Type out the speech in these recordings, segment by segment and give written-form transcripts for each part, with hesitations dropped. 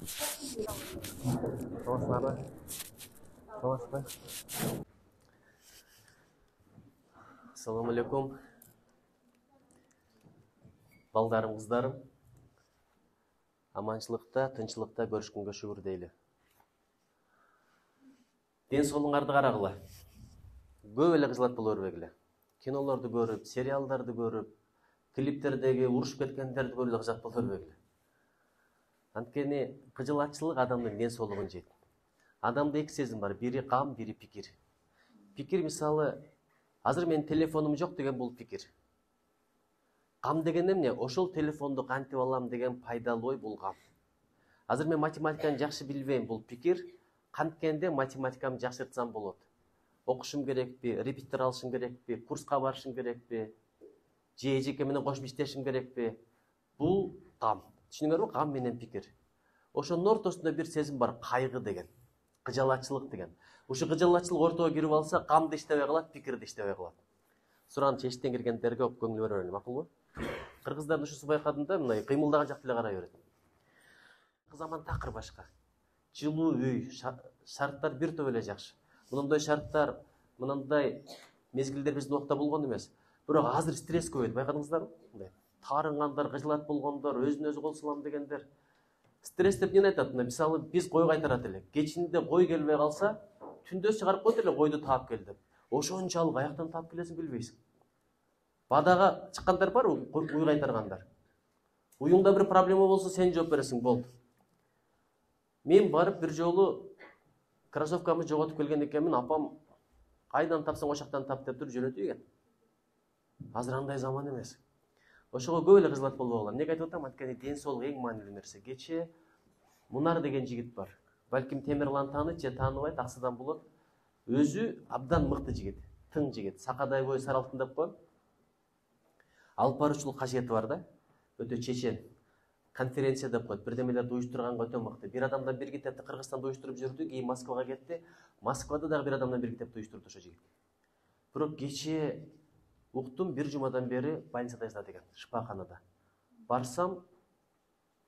Саламатсыздарбы? Саламатсызбы? Ассаламу алейкум. Балдарым, кыздарым. Аманчылыкта, тынчылыкта көрүшкөнгө шүгүр дейли. Ден соолуңарды карагыла. Көп эле кыжылат боло бербегиле. Кинолорду көрүп, сериалдарды көрүп, клиптердеги урушуп кеткендерди көрүп кыжылат боло бербегиле. Анткени кыжылатчылык адамдын ден соолугун жейт. Адамда эки сезим бар, бири кам, бири пикир. Пикир мисалы, азыр менин телефонум жок деген бул пикир. Кам деген эмне? Ошол телефонду кантип алам деген пайдалуу ой бул кам. Азыр мен математиканы жакшы билбейм, бул пикир. Канткенде математикамды жакшыртсам болот. Окушум керекпи, репетитор алышым керекпи, курска барышым керекпи, же эжеке менен кошуп иштешим керекпи? Бул кам. Түшүнүңөрбү? Кам менен пикир. Ошонун ортосунда бир сезим бар, кайгы деген, кыжалатчылык деген. Ушу кыжалатчылык ортого кирип алса, кам да иштебей калат, пикир да иштебей калат. Суран чечтен киргендерге көңүл берө берели, макулбу? Кыргыздардын ушусу байкадым да, мындай кыймылдаган жакты эле карай берет. Заман такыр башка. Жылуу үй, шарттар бир топ эле жакшы. Мындай шарттар, мындай мезгилдер биздин убакта болгон эмес. Бирок азыр стресс көбөйдү, байкадыңыздарбы? Мындай таарынгандар, кыжылат болгондор, өзүн өзү кол салам дегендер. Стресс деп эмне айтат? Мисалы, биз кой кайтарат элек. Кечинде кой келбей калса, түндө чыгарып койт эле койду таап кел деп. Ошончалык аяктан таап келесиң билбейсиң. Бадага чыккандар бар, уй кайтаргандар. Уюңда бир проблема болсо, сен жооп бересиң, болду. Мен барып бир жолу кроссовкамды жоготуп келген экенмин, апам кайдан тапсаң ошактан тап деп туруп жөнөтүп ийген. Азыр андай заман эмес. Ошого көп эле кыжылат болбой калам. Эмнеге айтып атам? Анткени ден соолук эң маанилүү нерсе. Кечээ Мунар деген жигит бар. Балким Темирлан тааныйт же тааныбайт, Аксыдан болот. Өзү абдан мыкты жигит, тың жигит. Сакадай бой сары алтын деп коем. Алып баруучулук касиети бар да. Өтө чечен. Конференция деп коет. Бирдемелерди уюштурганга өтө мыкты. Бир адамдан бир китепти Кыргызстанда уюштуруп жүрдү, кийин Москвага кетти. Москвада дагы бир адамдан бир китепти уюштурду ошо жигит. Бирок кечээ уктум, бир жумадан бери больницада жатат экен, шифаканада. Барсам,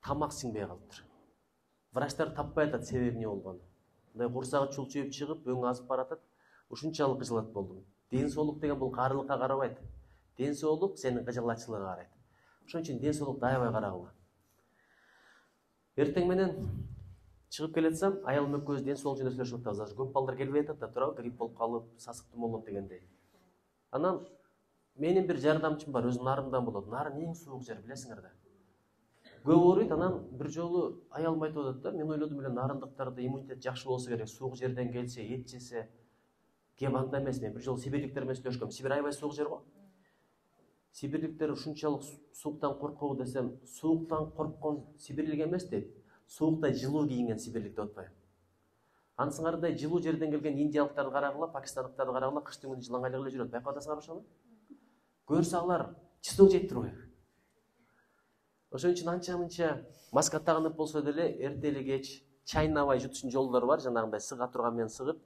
тамак сиңбей калыптыр. Врачтар таппай атат себеби эмне болгонун. Мындай курсагы чулчуйуп чыгып, өңү азып баратат. Ушунчалык кыжылат болдум. Ден соолук деген бул каарылыкка карабайт. Ден соолук сенин кыжалатчылыгыңа карайт. Ошон үчүн ден соолукту аябай карагыла. Эртең менен чыгып келатсам, аялым экөөбүз ден соолук жөнүндө сүйлөшүп атабыз. Азыр көп балдар келбей атат да, туурабы, грипп болуп калып, сасыктуу болуп дегендей. Анан менин бир жардамчым бар, өзү Нарындан болот. Нарын эң суук жер, билесиңер да. Көп ооруйт, анан бир жолу аялым айтып атат да, мен ойлодум эле нарындыктарда иммунитет жакшы болсо керек, суук жерден келсе, эт жесе. Кеп анда эмес, мен бир жолу сибирликтер менен сүйлөшкөм. Сибир аябай суук жер го. Сибирликтер ушунчалык сууктан коркобу десем, сууктан корккон сибирлик эмес дейт. Суукта жылуу кийинген сибирлик деп атпайбы? Ансыңардай жылуу жерден келген индиялыктарды карагыла, пакистандыктарды карагыла, кыштын күнү жылаңайлык эле жүрөт. Байкап атасыңарбы ошону? Көрсө алар чысоо жейт турбайбы? Ошон үчүн анча-мынча маска тагынып болсо деле эртели кеч чайнабай жутушун жолдору бар, жанагындай сыга турган менен сыгып,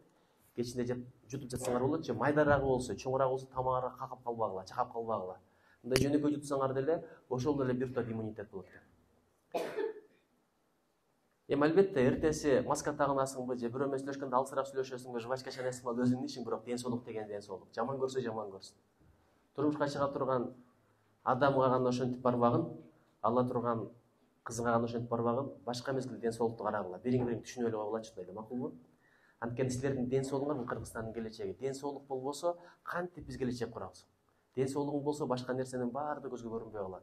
кечинде жутуп жатсаңар болот, же майдарагы болсо, чоңураагы болсо тамагыңарга какап калбагыла, чакап калбагыла. Мындай жөнөкөй жутсаңар деле ошол деле бир топ иммунитет болот. Албетте эртеси маска тагынасыңбы, же бирөө менен сүйлөшкөндө алысыраак сүйлөшөсүңбү, жвачка чайнайсыңбы, ал өзүңдүн ишиң, бирок ден соолук деген ден соолук. Жаман көрсө жаман көрсүн. Турмушка чыга турган адамга гана ошентип барбагын, ала турган кызыңа гана ошентип барбагын, башка мезгилде ден соолукту карагыла. Бириң-бириң түшүнүп эле койгулачы дейли, макулбу? Анткени силердин ден соолугуңар бул Кыргызстандын келечеги. Ден соолук болбосо, кантип биз келечек курабыз? Ден соолугуң болсо, башка нерсенин баары көзгө көрүнбөй калат.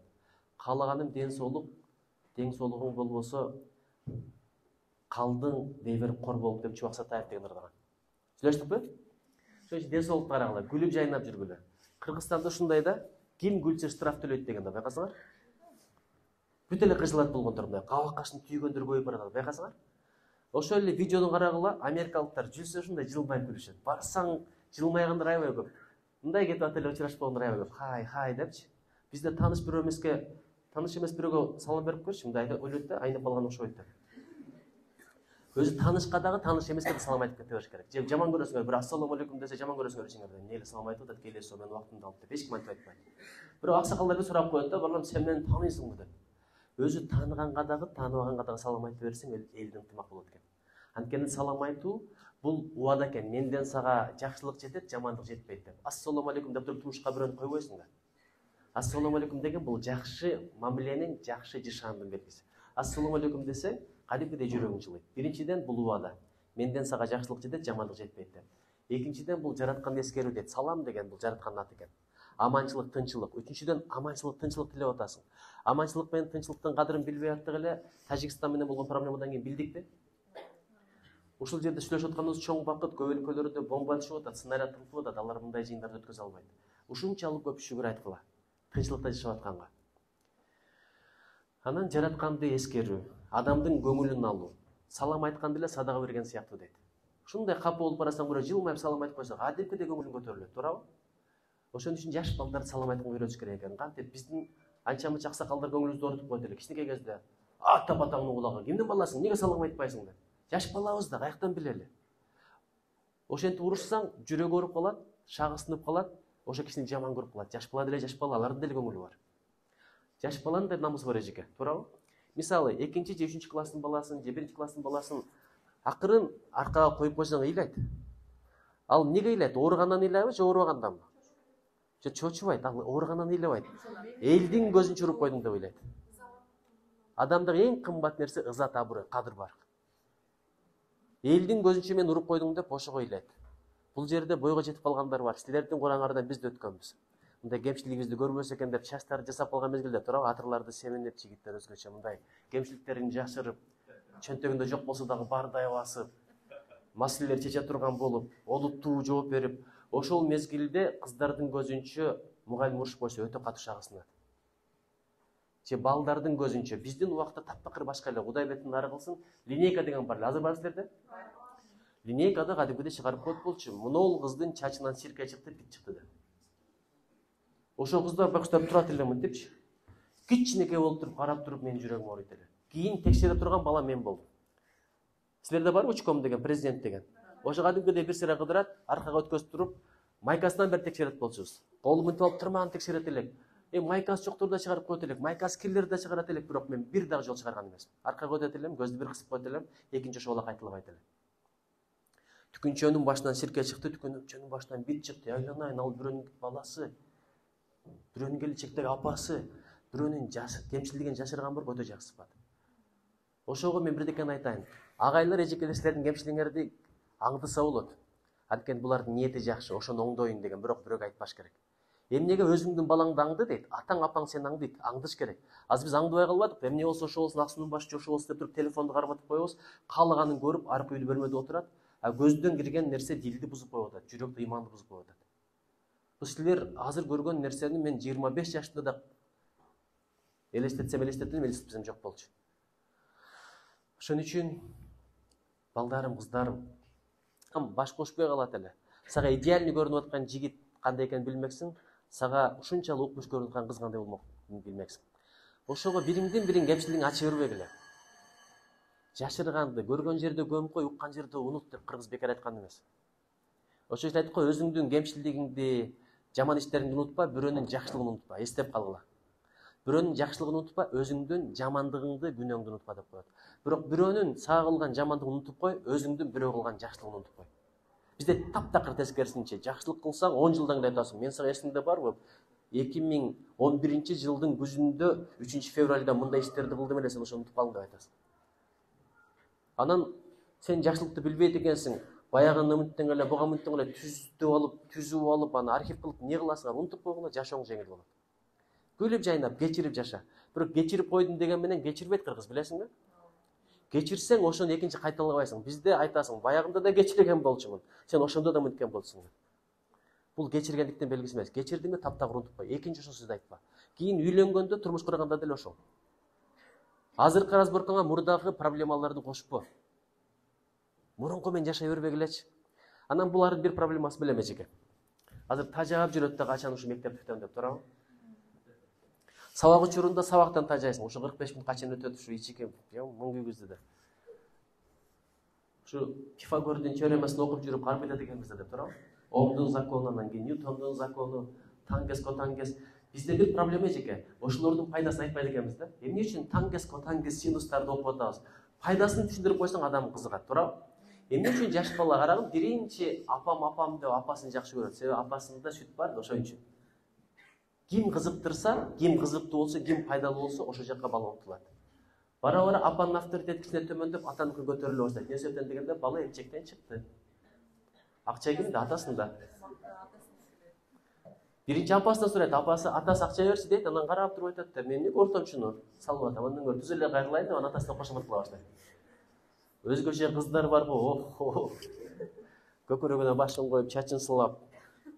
Каалаганым ден соолугуң болбосо, калдың дей берип кор болуп деп Чубак Сатаев деген ырдаган. Сүйлөштүкпү? Ошон үчүн ден соолукту карагыла, күлүп жайнап жүргүлө. Кыргызстанда ушундай да, ким күлсө штраф төлөйт деген да, байкасаңар? Бүт эле кыжылат болгондор, мындай кабак кашын түйгөндөр көбөйүп барат, байкасаңар? Ошол эле видеону карагыла, америкалыктар жүрсө ушундай жылмайып күлүшөт. Барсаң жылмайгандар аябай көп. Мындай кетип атып эле учурашып болгондор аябай көп. Хай депчи. Бизде тааныш бирөө эмеске, тааныш эмес бирөөгө салам берип көрчү, мындай ойлойт да, айнып калган окшойт деп. Өзү таанышка дагы, тааныш эмеске да салам айтып кете бериш керек. Же жаман көрөсүңөр, бир ассалому алейкум десе жаман көрөсүңөр ичиңерден. Эмне эле салам айтып атат, келесиз, мен убактымды алып деп эч ким айтпайт. Бирок аксакалдар бир сурап коет да, балам, сен мени тааныйсыңбы деп. өзү тааныганга дагы тааныбаганга дагы салам айтып берсең элдин ынтымак болот экен. Анткени салам айтуу бул убада экен. Менден сага жакшылык жетет, жамандык жетпейт деп. Ассалому алейкум деп туруп турмушка бирөөнү койбойсуң да. Ассалому алейкум деген бул жакшы мамиленин, жакшы жишандын белгиси. Ассалому алейкум десең, кадимкидей жүрөгүң жылыйт. Биринчиден бул убада. Менден сага жакшылык жетет, жамандык жетпейт деп. Экинчиден бул жаратканды эскерүү дейт. Салам деген бул жараткандын аты экен. Аманчылык, тынчылык. Үчүнчүдөн аманчылык, тынчылык тилеп атасың. Аманчылык менен тынчылыктын кадырын билбей аттык эле Тажикстан менен болгон проблемадан кийин билдикпи? Ушул жерде сүйлөшүп атканыбыз чоң бакыт, көп өлкөлөрдө бомба түшүп атат, снаряд тыртылып атат, алар мындай жыйындарды өткөзө албайт. Ушунчалык көп шүгүр айткыла. Тынчылыкта жашап атканга. Анан жаратканды эскерүү, адамдын көңүлүн алуу. Салам айтканды эле садага берген сыяктуу дейт. Ушундай капа болуп барасаң, бирөө жылмайып салам айтып койсо, кадимкидей көңүлүң көтөрүлөт, туурабы? Ошон үчүн жаш балдарды салам айтканга үйрөтүш керек экен. Кантип биздин анча-мынча аксакалдар көңүлүбүздү оорутуп койт эле. Кичинекей кезде ата батаңдын кулагы, кимдин баласың, эмнеге салам айтпайсың деп. Жаш балабыз да каяктан билели. Ошентип урушсаң, жүрөгү ооруп калат, шагы сынып калат, ошо кишини жаман көрүп калат. Жаш бала деле жаш бала, алардын деле көңүлү бар. Жаш баланын да намысы бар эжеке, туурабы? Мисалы, 2-чи же 3-чү класстын баласын, же 1-чи класстын баласын акырын аркага коюп койсоң ыйлайт. Ал эмнеге ыйлайт? Ооругандан ыйлайбы же оорубаганданбы? Же чочубайт, ал ооругандан ыйлабайт. Элдин көзүн чуруп койдуң деп ыйлайт. Адамдага эң кымбат нерсе ызат, абырой, кадыр бар. Элдин көзүнчө мен уруп койдуң деп ошого ыйлайт. Бул жерде бойго жетип калгандар бар. Силердин кураңардан биз да өткөнбүз. Мындай кемчилигибизди көрбөсө экен деп чачтарды жасап калган мезгилде туурабы, атырларды семенеп, жигиттер өзгөчө мындай кемчиликтерин жашырып, чөнтөгүндө жок болсо дагы бардай басып, маселелер чече турган болуп, олуттуу жооп берип, ошол мезгилде кыздардын көзүнчө мугалим урушуп койсо өтө катуу шагы сынат. Же балдардын көзүнчө биздин убакта таптакыр башка эле, Кудай бетин нары кылсын, линейка деген бар эле. Азыр бар силерде? Линейкада кадимкидей чыгарып коет болчу. Мынол кыздын чачынан сирке чыкты, бит чыкты деп. Ошол кыздар бакстап турат эле мынтипчи. Кичинекей болуп туруп, карап туруп, менин жүрөгүм ооруйт эле. Кийин текшере турган бала мен болдум. Силерде барбы учком деген, президент деген? Ошо кадимкидей бир сыра кыдырат, аркага өткөзүп туруп, майкасынан бери текшерет болчубуз. Колу мынтип алып турмаган текшерет элек. Майкасы жоктор да чыгарып коет элек, майкасы кирлерди да чыгарат элек, бирок мен бир дагы жол чыгарган эмесмин. Аркага өтөт элем, көздү бир кысып коет элем, экинчи ошо бала кайталабайт эле. Түкүнчөнүн башынан сирке чыкты, түкүнчөнүн башынан бит чыкты. Айланайын, ал бирөөнүн баласы, бирөөнүн келечектеги апасы, бирөөнүн кемчилигин жашырган болуп өтө жакшы сыпат. Ошого мен бирдекени айтайын. Агайлар, эжекелер, силердин кемчилигиңерди аңдыса болот. Анткени булардын ниети жакшы, ошону оңдоюн деген, бирок бирөөгө айтпаш керек. Эмнеге өзүңдүн балаңды аңды дейт, атаң апаң сени аңдыйт, аңдыш керек. Азыр биз аңдыбай калбадык, эмне болсо ошо болсун, Аксунун башы ошо болсун деп туруп телефонду карматып коебуз, каалаганын көрүп, аркы үйдө бөлмөдө отурат, а көздөн кирген нерсе дилди бузуп коюп атат, жүрөктү, ыйманды бузуп коюп атат. Бул силер азыр көргөн нерсени мен 25 жашымда да элестетсем, элестетпесем жок болчу. Ошон үчүн балдарым, кыздарым, баш кошпой калат эле. Сага идеальный көрүнүп аткан жигит кандай экенин билмексиң, сага ушунчалык укмуш көрүнүп аткан кыз кандай болмокун билмексиң. Ошого бириңдин кемчилигиңди ача бербегиле. Жашырганды көргөн жерде көмүп кой, уккан жерде унут деп кыргыз бекер айткан эмес. Ошо үчүн айтып кой, өзүңдүн кемчилигиңди, жаман иштериңди унутпа, бирөөнүн жакшылыгын унутпа, эстеп калгыла. Бирөөнүн жакшылыгын унутпа, өзүңдүн жамандыгыңды, күнөөңдү унутпа деп коет. Бирок бирөөнүн сага кылган жамандыгын унутуп кой, өзүңдүн бирөө кылган жакшылыгын унутуп кой. Бизде таптакыр тескерисинче, жакшылык кылсаң 10 жылдан кийин айтасың. Мен сага эсиңде барбы? 2011-жылдын күзүндө 3-февралда мындай иштерди кылдым эле, сен ошону унутуп калдың деп айтасың. Анан сен жакшылыкты билбейт экенсиң, баягы үмүттөн эле, буга үмүттөн эле түзүп алып, аны архив кылып эмне кыласың? Унутуп койгула, жашооң жеңил болот. Күлүп жайнап, кечирип жаша. Бирок кечирип койдум деген менен кечирбейт кыргыз, билесиңби? Кечирсең, ошону экинчи кайталабайсың. Бизде айтасың, баягында да кечирген болчумун, сен ошондо да мынткен болсуң. Бул кечиргендиктен белгиси эмес. Кечирдиңби, таптакыр унутуп кой. Экинчи ошо сөздү айтпа. Кийин үйлөнгөндө, турмуш курганда деле ошол. Азыркы разборкаңа мурдагы проблемаларды кошпо. Мурунку мен жашай бербегилечи. Анан булардын бир проблемасы билем эжеке. Азыр тажаап жүрөт да качан ушу мектеп бүтөм деп турабы? Сабак учурунда сабактан тажайсың. Ушу 45 мүнөт качан өтөт, ушу ичике, муң күйгүздү да. Ушу Пифагордун теоремасын окуп жүрүп карбайда дегенбизде деп турабы? Омдун закону, анан кийин Ньютондун закону, таңкес котаңкес. Бизде бир проблема эчеке. Ошолордун пайдасын айтпайт экенбиз да. Эмне үчүн тангес, котангес, синустарды окуп атабыз? Пайдасын түшүндүрүп койсоң адам кызыгат, туурабы? Эмне үчүн жаш бала карагын биринчи апам деп апасын жакшы көрөт. Себеби апасында сүт бар да, ошон үчүн. Ким кызыктырса, ким кызыктуу болсо, ким пайдалуу болсо, ошол жакка бала умтулат. Бара-бара апанын авторитети кичине төмөндөп, атаныкы көтөрүлө баштайт. Эмне себептен дегенде бала эмчектен чыкты. Акча кимде? Атасында. Биринчи апасынан сурайт, апасы атасы акча берчи дейт, анан карап туруп айтат да, мен эмне ортомчуну салып атам, андан көрө түз эле кайрылайын деп атасына кошумат кыла баштайт. Өзгөчө кыздар бар го, көкөрөгүнө башын коюп, чачын сылап,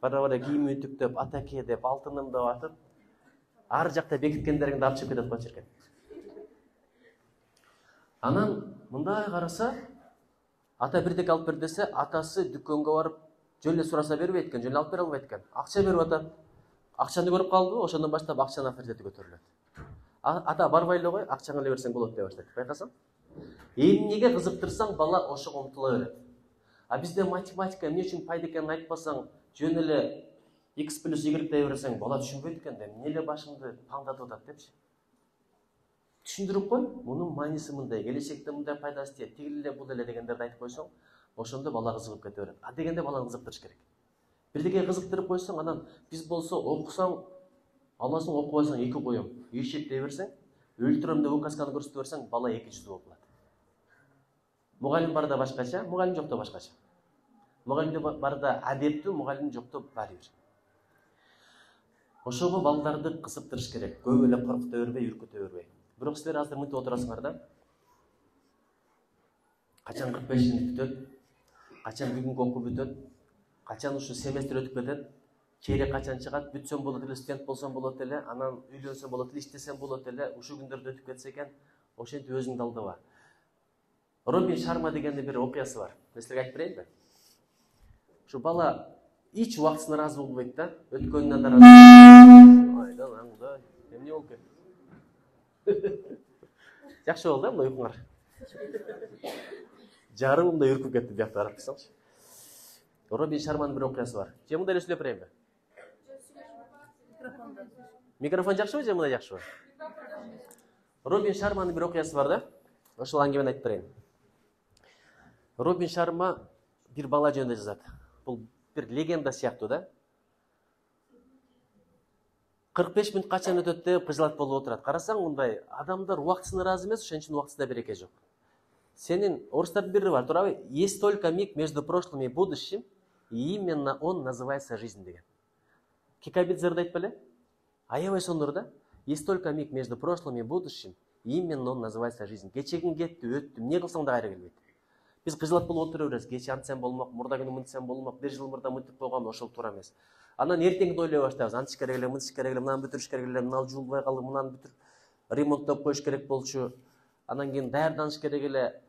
бара-бара кийимин үтүктөп, атаке деп, алтыным деп атып, ар жакта бекиткендериңди алып чыгып кетет болчу экен. Анан мындай караса, ата бирдеке алып бер десе, атасы дүкөнгө барып, жөн эле сураса бербейт экен, жөн эле алып бере албайт экен. Акча берип атат. Акчаны көрүп калдыбы, ошондон баштап акчанын авторитети көтөрүлөт. Ата барбай эле кой, акчаңы эле берсең болот деп баштайт. Байкасаң? Эмнеге кызыктырсаң, бала ошого умтула берет. А бизде математика эмне үчүн пайда экенин айтпасаң, жөн эле x + y дей берсең, бала түшүнбөйт экен да, эмне эле башыңды паңдатып атат депчи. Түшүндүрүп кой, мунун мааниси мындай, келечекте мындай пайдасы тиет, тигил эле бул эле дегендерди айтып койсоң, ошондо бала кызыгып кете берет. А дегенде баланы кызыктырыш керек. Бирдеке кызыктырып койсоң, анан биз болсо окусаң, аласың, окубайсың 2 коем. Ишет дей берсең, өлтүрөм деп указканы көрсөтө берсең, бала 2 жүздүү болуп калат. Мугалим барда башкача, мугалим жокто башкача. Мугалимде барда адептүү, мугалим жокто баары бир. Ошого балдарды кызыктырыш керек. Көп эле коркута бербей, үркүтө бербей. Бирок силер азыр мынтип отурасыңар да. Качан 45 мүнөт бүтөт? Качан бүгүнкү окуу бүтөт? Качан ушу семестр өтүп кетет? Чейрек качан чыгат? Бүтсөм болот эле, студент болсом болот эле, анан үйлөнсөм болот эле, иштесем болот эле, ушу күндөрдө өтүп кетсе экен, ошентип өзүңдү алдаба. Робин Шарма дегенде бир окуясы бар. Мен силерге айтып берейинби? Ушу бала эч убактысына ыраазы болбойт да, өткөнүнө да ыраазы. Айдан аңда, эмне болуп кетти? Жакшы болду да, мына уйкуңар. Жарымдай үркүп кетти биякта карап турсаңчы. Робин Шарманын бир окуясы бар. Же мындай эле сүйлөп берейинби? Микрофон жакшыбы же мындай жакшыбы? Робин Шарманын бир окуясы бар да. Ошол аңгемени айтып берейин. Робин Шарма бир бала жөнүндө жазат. Бул бир легенда сыяктуу да. 45 мүнөт качан өтөт деп кыжылат болуп отурат. Карасаң мындай адамдар убактысына ыраазы эмес, ошон үчүн убактысында береке жок. Сенин орустардын бири бар, туурабы? Есть только миг между прошлым и будущим, и именно он называется жизнь деген. Кикабидзерди айтпа эле? Аябай сонур да. Есть только миг между прошлым и будущим, и именно он называется жизнь. Кечегиң кетти, өттү, эмне кылсаң да кайра келбейт. Биз кыжылат болуп отура беребиз. Кече антсем болмок, мурда күнү мынтсем болмок, 1 жыл мурда мынтип койгом, ошол туура эмес. Анан эртеңди ойлой баштайбыз. Антыш керек эле, мынтыш керек эле, мынаны бүтүрүш керек эле, мына жуулбай калды, мынаны бүтүрүп ремонттоп коюш керек болчу. Анан кийин даярданыш керек эле.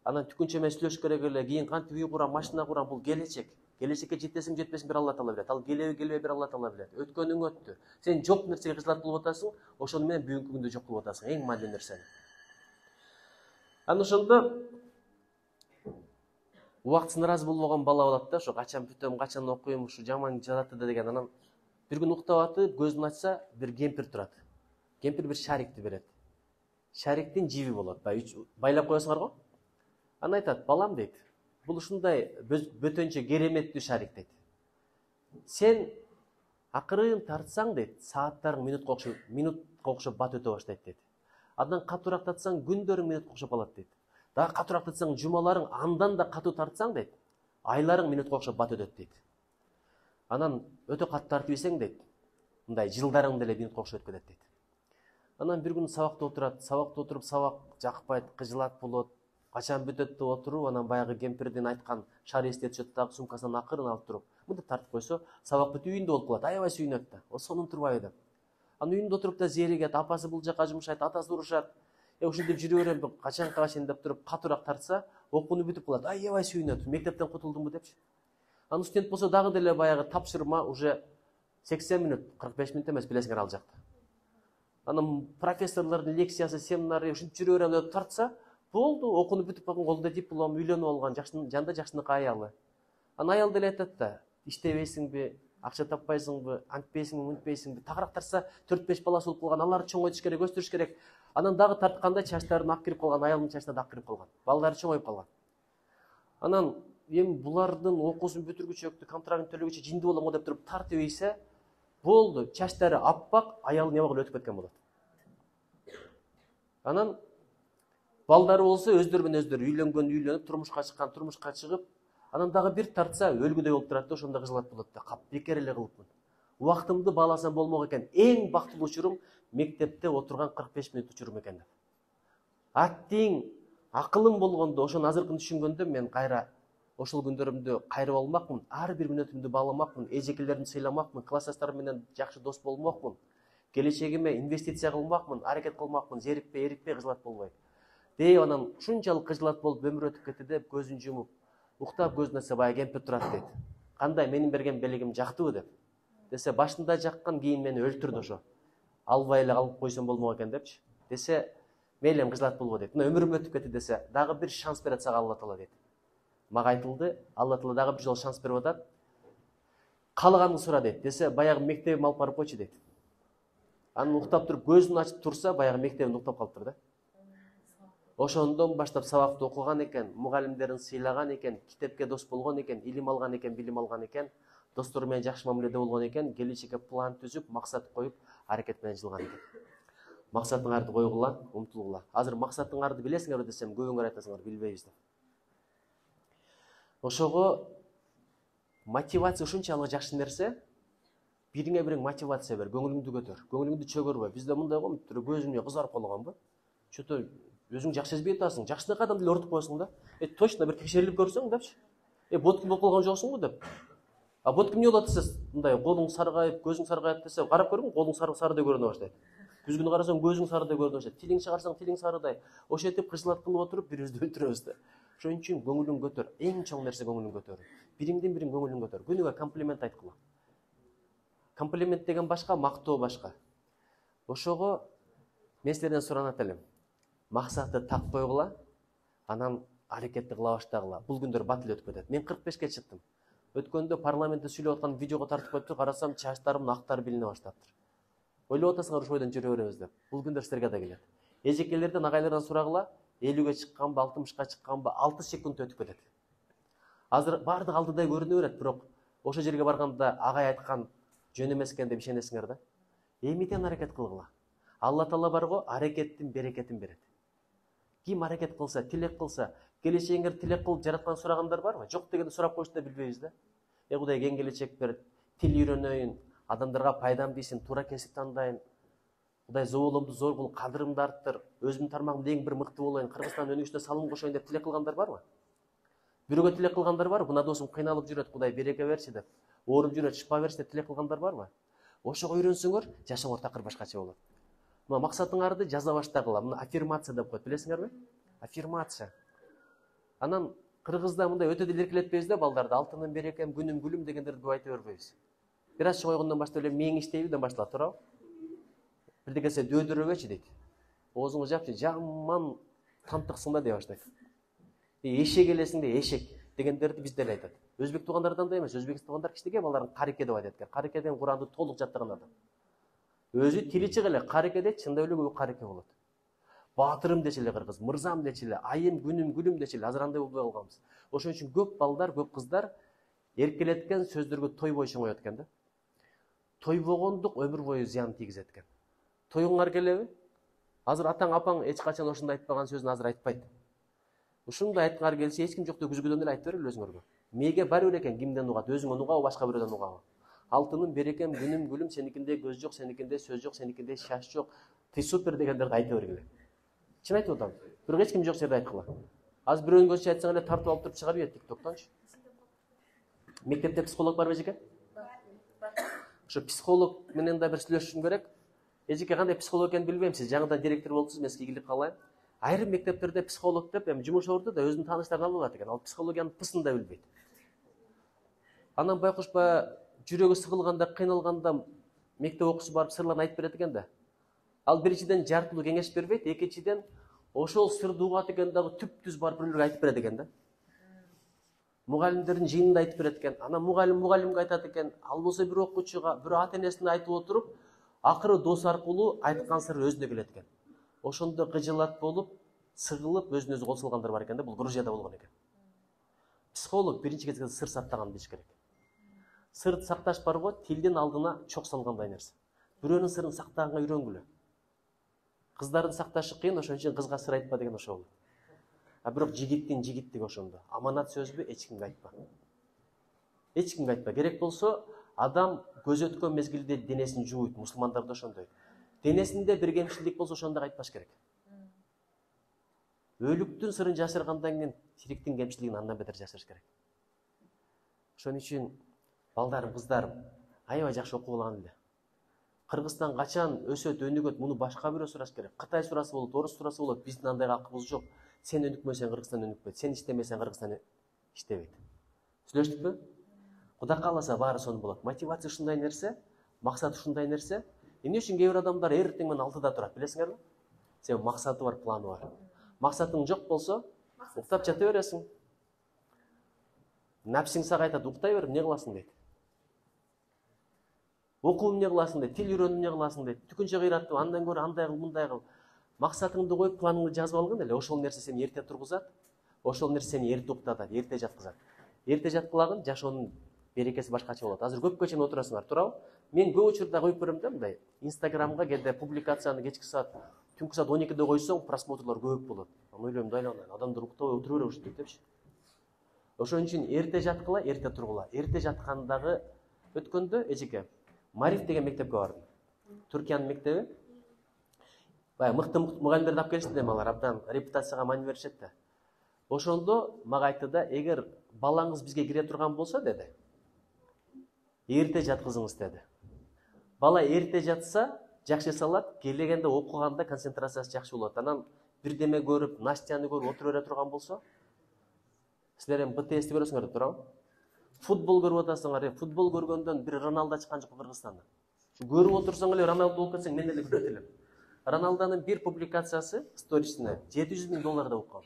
Анан түкүнчө менен сүйлөш керек эле, кийин кантип үй курам, машина курам, бул келечек. Келечекке жетесиң, жетпесиң бир Алла таала билет. Ал келеби, келбей бир Алла таала билет. Өткөнүң өттү. Сен жок нерсеге кыжылат болуп атасың, ошону менен бүгүнкү күндү жок кылып атасың, эң маанилүү нерсени. Анан ошондо убактысына ыраазы болбогон бала болот да, ошо качан бүтөм, качан окуйм, ушу жаман жатты да деген. Анан бир күн уктап атып, көзүн ачса, бир кемпир турат. Кемпир бир шарикти берет. Шариктин жиби болот, байлап коесуңар го. Анан айтат, балам дейт, бул ушундай бөтөнчө кереметтүү шарик дейт. Сен акырын тартсаң дейт, сааттарың минутка окшоп бат өтө баштайт дейт. Андан катуураак тартсаң, күндөрүң минутка окшоп калат дейт. Дагы катуураак тартсаң, жумаларың, андан да катуу тартсаң дейт, айларың минутка окшоп бат өтөт дейт. Анан өтө катуу тартып ийсең дейт, мындай жылдарың деле минутка окшоп өтүп кетет дейт. Анан бир күн сабакта отуруп, сабак жакпайт, кыжылат болот. Качан бүтөт деп отуруп, анан баягы кемпирдин айткан шары эсте түшөт дагы, сумкасынан акырын алып туруп, мынтип тартып койсо, сабак бүтүп үйүндө болуп калат, аябай сүйүнөт да. Сонун турбайбы деп. Анан үйүндө отуруп да зеригет, апасы бул жака жумшайт, атасы урушат. Ушинтип жүрө берем, качанка чейин деп туруп, катуураак тартса, окууну бүтүп калат, аябай сүйүнөт. Мектептен кутулдумбу депчи. Анан студент болсо дагы деле баягы тапшырма уже 80 мүнөт, 45 мүнөт эмес, билесиңер ал жакта. Анан профессорлордун лекциясы, семинары ушинтип жүрө берем деп тартса, болду, окууну бүтүп калган, колунда диплом, үйлөнүп алган, жанда жакшыныкы аялы. Анан аял деле айтат да, иштебейсиңби, акча таппайсыңбы, антпейсиңби, мынтпейсиңби, тагыраак тартса 4-5 баласы болуп калган, аларды чоңойтуш керек, өстүрүш керек. Анан дагы тартканда чачтарын ак кирип калган, аялдын чачына да ак кирип калган. Балдары чоңоюп калган. Анан эми булардын окуусун бүтүргүчө, контрактын төлөгүчө жинди боламы деп туруп тартып ийсе, болду, чачтары аппак, аялы не багыл өтүп кеткен болот. Анан балдары болсо өздөрү менен өздөрү үйлөнгөн, турмушка чыккан, турмушка чыгып, анан дагы бир тартса өлгүдөй болуп турат да, ошондо кыжылат болот да. Кап бекер эле кылыпмын. Убактымды бааласам болмок экен. Эң бактылуу учурум мектепте отурган 45 мүнөт учурум экен деп. Аттиң акылым болгондо, ошону азыркын түшүнгөндө мен кайра ошол күндөрүмдү кайрып алмакмын, ар бир мүнөтүмдү бааламакмын, эжекелеримди сыйламакмын, классташтарым менен жакшы дос болмокмун, келечегиме инвестиция кылмакмын, аракет кылмакмын, эрикпей кыжылат болбой. Деп анан ушунчалык кыжылат болуп өмүр өтүп кетти деп көзүн жумуп, уктап көзүнө ачса баягы кемпир турат дейт. Кандай менин берген белегим жактыбы деп. Десе башында жаккан, кийин мени өлтүрдү ошо. Албай эле калып койсом болмок экен депчи. Десе мейли эми кыжылат болбо дейт. Мына өмүрүм өтүп кетти десе, дагы бир шанс берет сага Алла Таала дейт. Мага айтылды, Алла Таала дагы бир жолу шанс берип атат. Каалаганыңды сура дейт. Десе баягы мектебиме алып барып койчу дейт. Анын уктап туруп көзүн ачып турса, баягы мектебинде уктап калыптыр да. Ошондон баштап сабакты окуган экен, мугалимдерин сыйлаган экен, китепке дос болгон экен, илим алган экен, билим алган экен, достору менен жакшы мамиледе болгон экен, келечекке план түзүп, максат коюп, аракет менен жылган экен. Максатыңарды койгула, умтулгула. Азыр максатыңарды билесиңерби десем, көбүңөр айтасыңар билбейбиз деп. Ошого мотивация ушунчалык жакшы нерсе. Бириңе бириң мотивация бер, көңүлүңдү көтөр, көңүлүңдү чөгөрбө. Бизде мындай го, көзүмө кызарып калганбы? Чөтө өзүң жакшы сезбей атасың, жакшынака адам деле ортуп коесуң да. Точно бир текшерилип көрсөң депчи. Боткин болуп калган жоксуңбу деп. А боткин эмне болот десе, мындай колуң саргайып, көзүң саргайып десе, карап көрүң, колуң сарыдай көрүнө баштайт. Күзгүнү карасаң, көзүң сарыдай көрүнө баштайт. Тилиң чыгарсаң, тилиң сарыдай. Ошентип кыжылат кылып отуруп, бирибизди өлтүрөбүз да. Ошон үчүн көңүлүң көтөр. Эң чоң нерсе көңүлүң көтөр. Бириңдин бириң көңүлүң көтөр. Күнүгө комплимент айткыла. Комплимент деген башка, мактоо башка. Ошого мен силерден суранат элем. Максатты так койгула, анан аракетти кыла баштагыла. Бул күндөр бат эле өтүп кетет. Мен 45ке чыктым. Өткөндө парламентте сүйлөп аткан видеого тартып коюптур, карасам чачтарымдын актары билине баштаптыр. Ойлоп атасыңар ушу бойдон жүрө беребиз деп. Бул күндөр силерге да келет. Эжекелерден, агайлардан сурагыла, 50ге чыкканбы, 60ка чыкканбы, 6 секунд өтүп кетет. Азыр баардык алдыдай көрүнө берет, бирок ошо жерге барганда агай айткан жөн эмес экен деп ишенесиңер да. Эмитен аракет кылгыла. Алла Таала барго, аракеттин берекетин берет. Ким аракет кылса, тилек кылса, келечегиңер тилек кылып жараткан сурагандар барбы? Жок дегенде сурап коюшту да билбейбиз да. Кудай кең келечек берет, тил үйрөнөйүн, адамдарга пайдам тийсин, туура кесип тандайын. Кудай зооломду зор кыл, кадырымды арттыр, өзүмдүн тармагымда эң бир мыкты болоюн, Кыргызстан өнүгүшүнө салым кошоюн деп тилек кылгандар барбы? Бирөөгө тилек кылгандар барбы? Мына досум кыйналып жүрөт, Кудай береке берчи деп, ооруп жүрөт, шифа берчи деп тилек кылгандар барбы? Ошого үйрөнсөңөр, жашооңор такыр башкача болот. Мына максатыңарды жаза баштагыла. Мына аффирмация деп коет, билесиңерби? Аффирмация. Анан кыргызда мындай өтө деле эркелетпейбиз да балдарды. Алтыным берекем, күнүм гүлүм дегендерди көп айта бербейбиз. Бир аз чоңойгондон баштап эле мээң иштейбиден башталат, туурабы? Бирдекесе дөөдүрөбөчү дейт. Оозуңду жапчы, жаман тантыксың да деп баштайт. Эшек элесиң де эшек дегендерди бизде эле айтат. Өзбек туугандардан да эмес, өзбек туугандар кичинекей балдарын карике деп айтат экен. Карике деген Куранды толук жаттаган адам. Өзү тили чыга эле карике дейт, чындап эле көп карике болот. Батырым дечи эле кыргыз, мырзам дечи эле, айым, күнүм, гүлүм дечи эле, азыр андай болбой калганбыз. Ошон үчүн көп балдар, көп кыздар эркелеткен сөздөргө тойбой чоңоет экен да. Тойбогондук өмүр бою зыян тийгизет экен. Тоюңар келеби? Азыр атаң, апаң эч качан ошондой айтпаган сөзүн азыр айтпайт. Ушундай айткыңар келсе, эч ким жокто күзгүдөн эле айтып берели өзүңөргө. Мээге бар экен, кимден угат, өзүңөн угабы, башка бирөөдөн угабы? Алтыным, берекем, күнүм, гүлүм, сеникинде көз жок, сеникинде сөз жок, сеникинде шаш жок. Ты супер дегендерди айта бергиле. Чын айтып атам. Бирок эч ким жок жерде айткыла. Азыр бирөөнүн көзүнчө айтсаң эле тартып алып туруп чыгарып ийет TikToктончу. Мектепте психолог барбы эжеке? Ошо психолог менен да бир сүйлөшүшүм керек. Эжеке кандай психолог экенин билбейм, сиз жаңыдан директор болупсуз, мен сизге ийгилик каалайм. Айрым мектептерде психолог деп эми жумуш орду да өзүнүн тааныштарын алып алат экен. Ал психологиянын пысын да билбейт. Анан байкушпа жүрөгү сыгылганда, кыйналганда мектеп окуучусу барып сырларын айтып берет экен да. Ал биринчиден жартылуу кеңеш бербейт, экинчиден ошол сырды угат экен дагы түп-түз барып бирөөлөргө айтып берет экен да. Мугалимдердин жыйынында айтып берет экен. Ана мугалимге айтат экен, ал болсо бир окуучуга, бир ата энесине айтып отуруп, акыры дос аркылуу айткан сыры өзүнө келет экен. Ошондо кыжылат болуп, сыгылып, өзүнө өзү кол салгандар бар экен да, бул Грузияда болгон экен. Психолог биринчи кезекте сыр сактаган билиш керек. Сыр сакташ бар го, тилдин алдына чок салгандай нерсе. Бирөөнүн сырын сактаганга үйрөнгүлө. Кыздардын сакташы кыйын, ошон үчүн кызга сыр айтпа деген ошол. А бирок жигиттин жигиттиги ошондо. Аманат сөзбү эч кимге айтпа. Эч кимге айтпа. Керек болсо, адам көз өткөн мезгилде денесин жууйт, мусулмандарда ошондой. Денесинде бир кемчилик болсо ошондо айтпаш керек. Өлүктүн сырын жашыргандан кийин тириктин кемчилигин андан бетер жашырыш керек. Ошон үчүн балдарым, кыздарым, аябай жакшы окуп алган эле. Кыргызстан качан өсөт, өнүгөт, муну башка бирөө сураш керек. Кытай сурасы болот, орус сурасы болот, биздин андай акыбыз жок. Сен өнүкмөсөң Кыргызстан өнүкпөйт, сен иштемесең Кыргызстан иштебейт. Сүйлөштүкпү? Кудай кааласа баары сонун болот. Мотивация ушундай нерсе, максат ушундай нерсе. Эмне үчүн кээ бир адамдар эртең менен 6-да турат, билесиңерби? Себеби максаты бар, планы бар. Максатың жок болсо, уктап жата бересиң. Напсиң сага айтат, уктай бер, эмне кыласың дейт. Окуу эмне кыласың дейт, тил үйрөнүп эмне кыласың дейт. Түкүнчө кыйраттуу, андан көрө андай кыл, мындай кыл. Максатыңды коюп, планыңды жазып алгын эле. Ошол нерсе сени эрте тургузат. Ошол нерсе сени эрте уктатат, эрте жаткызат. Эрте жаткылагын жашоонун берекеси башкача болот. Азыр көпкө чейин отурасыңар, туурабы? Мен көп учурда коюп берем да мындай. Инстаграмга кээде публикацияны кечки саат, түнкү саат 12-де койсоң, просмотрлор көп болот. Ойлойм, адамдар уктабай отура бере ушинтип депчи. Ошон үчүн эрте жаткыла, эрте тургула. Эрте жаткандагы өткөндө эжеке Мариф деген мектепке бардым. Түркиянын мектеби. Бай мыкты мугалимдерди алып келишти дем, алар абдан репутацияга маани беришет да. Ошондо мага айтты да, эгер балаңыз бизге кире турган болсо деди, эрте жаткызыңыз деди. Бала эрте жатса, жакшы салат, келгенде окуганда концентрациясы жакшы болот. Анан бирдеме көрүп, Настяны көрүп отура бере турган болсо, силер эми БТСти көрөсүңөр, туурабы? Футбол көрүп атасыңар, футбол көргөндөн бир Роналдо чыккан жок Кыргызстанда. Көрүп отурсаң эле Роналдо болуп кетсең, мен эле көрөт элем. Роналдонун бир публикациясы сторисине $700,000 окуган.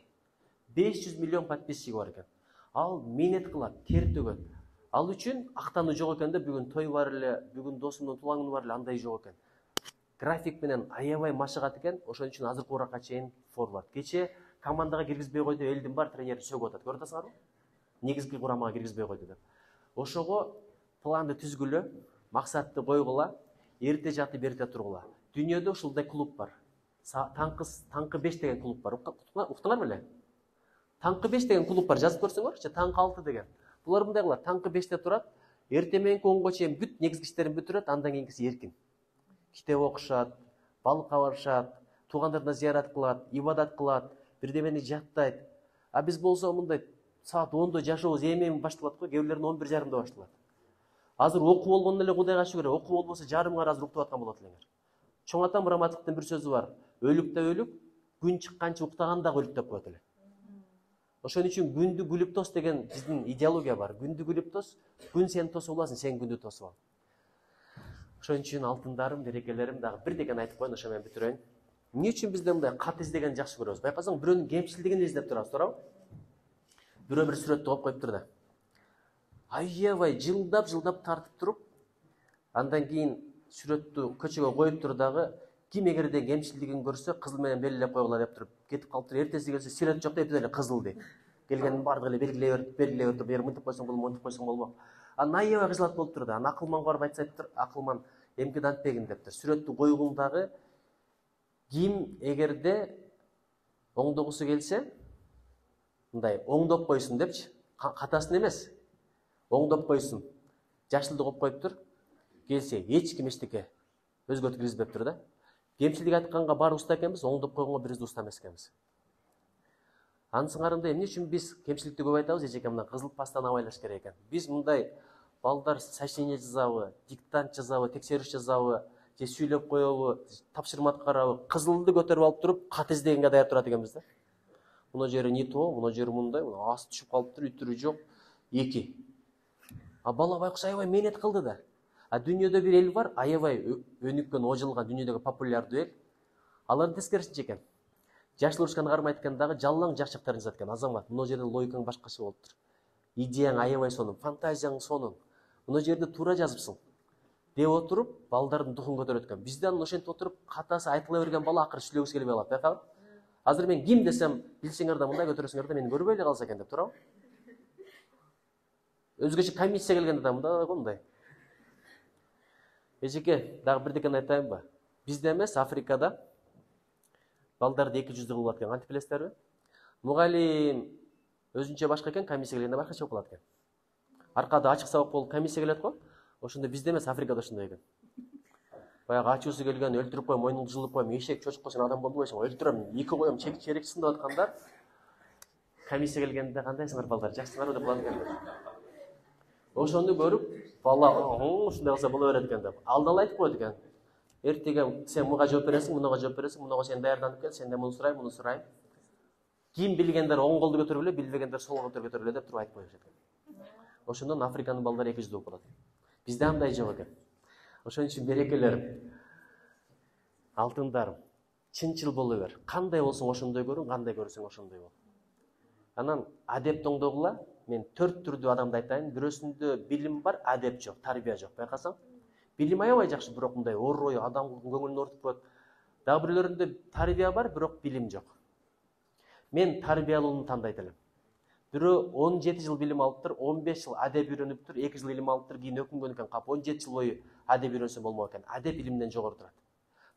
500 миллион подписчиги бар экен. Ал минет кылат, тер төгөт. Ал үчүн актаны жок экен да, бүгүн той бар эле, бүгүн досумдун туулган күнү бар эле, андай жок экен. График менен аябай машыгат экен, ошон үчүн азыркы уракка чейин форвард. Кече командага киргизбей койду, элдин бар тренери сөгүп атат. Көрүп атасыңарбы? Негизги курамага киргизбей койду деп. Ошого планды түзгүлө, максатты койгула, эрте жатып эрте тургула. Дүйнөдө ушундай клуб бар. Таңкы 5 деген клуб бар. Уктуңар беле? Таңкы 5 деген клуб бар. Жазып көрсөңөрчү, таңкы 6 деген. Булар мындай кылат, таңкы 5те турат, эрте мененки 10го чейин бүт негизги иштерин бүтүрөт, андан кийинкиси эркин. Китеп окушат, балыкка барышат, туугандарына зыярат кылат, ибадат кылат, бирдемени жаттайт. А биз болсо мындай саат 10-до жашообуз эми башталат го, кээ бирлердин 11:30-да башталат. Азыр окуу болгондо эле Кудайга шүгүр, окуу болбосо жарымыңар азыр уктап аткан болот элеңер. Чоң атам Раматовдун бир сөзү бар. Өлүк да өлүк, күн чыкканча уктаган да өлүк деп коет эле. Ошон үчүн күндү күлүп тос деген биздин идеология бар. Күндү күлүп тос, күн сени тосуп аласың, сен күндү тосуп ал. Ошон үчүн алтындарым, берекелерим, дагы бир деген айтып коеюн, ошо менен бүтүрөйүн. Эмне үчүн бизде мындай кат издегенди жакшы көрөбүз? Байкасаң, бирөөнүн кемчилигин издеп турабыз, туурабы? Бирөө бир сүрөттү коюп коюптур да. Аябай жылдап тартып туруп, андан кийин сүрөттү көчөгө коюптур дагы, ким эгерде кемчилигин көрсө, кызыл менен белгилеп койгула деп туруп, кетип калыптыр. Эртеси келсе, сүрөт жок деп эле кызыл дейт. Келгенин бардыгы эле белгилей туруп, бер мынтип койсоң болобу, мынтип койсоң болобу. Анан аябай кыжылат болуптур да. Анан акылманга барып айтса айтыптыр, акылман эмки дантпегин дептир. Сүрөттү койгундагы ким эгерде оңдогусу келсе, мындай оңдоп койсун депчи, катасын эмес, оңдоп койсун. Жашылды коюп коюптур. Келсе, эч ким эчтеке өзгөртүп киргизбептир да. Кемчилик айтканга баары уста экенбиз, оңдоп койгонго бирибиз уста эмес экенбиз. Анысыңарында эмне үчүн биз кемчиликти көп айтабыз, эжеке мына кызыл пастаны абайлаш керек экен. Биз мындай балдар сочинение жазабы, диктант жазабы, текшериш жазабы, же сүйлөп коебу, тапшырма аткарабы, кызылды көтөрүп алып туруп, кат издегенге даяр турат экенбиз да. Мына жери не то, мына жери мындай, асы түшүп калыптыр, үтүрү жок, 2. А бала байкуш аябай менет кылды да. А дүйнөдө бир эл бар, аябай өнүккөн, ожулган, дүйнөдөгү популярдуу эл. Алардын тескерисинче экен. Жашыл урушканы кармайт экен дагы, жалаң жакчактарын жазат экен. Азамат, мына жерде логикаң башкача болуптур. идеяң аябай сонун, фантазияң сонун. Мына жерде туура жазыпсың деп отуруп, балдардын духун көтөрөт экен. Бизде ошентип отуруп, катасы айтыла берген бала акыры сүйлөгүсү келбей калат, байкабы. Азыр мен ким десем, билсеңер да мындай көтөрөсүңөр да мени көрбөй эле калса экен деп турабы. Өзгөчө комиссия келгенде да мындай го мындай. Эжеке, дагы бирдекени айтайынбы? Бизде эмес, Африкада балдарды 200 кылып атат экен, кантип билесиздерби? Мугалим өзүнчө башка экен, комиссия келгенде башкача болуп калат экен. Аркада ачык сабак болуп комиссия келет го. Ошондо бизде эмес, Африкада ошондой экен. Баягы ачуусу келген, өлтүрүп коем, мойнуңду жылып коем, эшек чочукка сен адам болбойсуң, өлтүрөм, 2 коем, черекчисин деп аткандар. Комиссия келгенде кандайсыңар балдар, жакшысыңарбы деп калат экендер. Ошону көрүп, бала ушундай кылса боло берет экен деп. Алдала айтып коет экен. Эртеге сен муга жооп бересиң, мунага жооп бересиң, мунага сен даярданып кел, сенден муну сурайм, муну сурайм. Ким билгендер оң колду көтөрүп эле, билбегендер сол колду көтөрүп эле деп туруп айтып коюшат экен. Ошондон Африканын балдары 200 болуп калат. Бизде андай жок экен. Ошон үчүн берекелерим, алтындарым, чынчыл боло бер. Кандай болсоң ошондой көрүн, кандай көрсөң ошондой бол. Анан адеп тоңдогула, мен 4 түрдүү адамды айтайын. Бирөөсүндө билим бар, адеп жок, тарбия жок. Байкасаң, билим аябай жакшы, бирок мындай оор ой адамдын көңүлүн ортуп коет. Дагы бирлөрүндө тарбия бар, бирок билим жок. Мен тарбиялууну тандайт элем. Бирөө 17 жыл билим алыптыр, 15 жыл адеп үйрөнүптүр, 2 жыл илим алыптыр, кийин өкүнгөн экен, кап 17 жыл бою адеп үйрөнсө болмок экен. Адеп илимден жогору турат.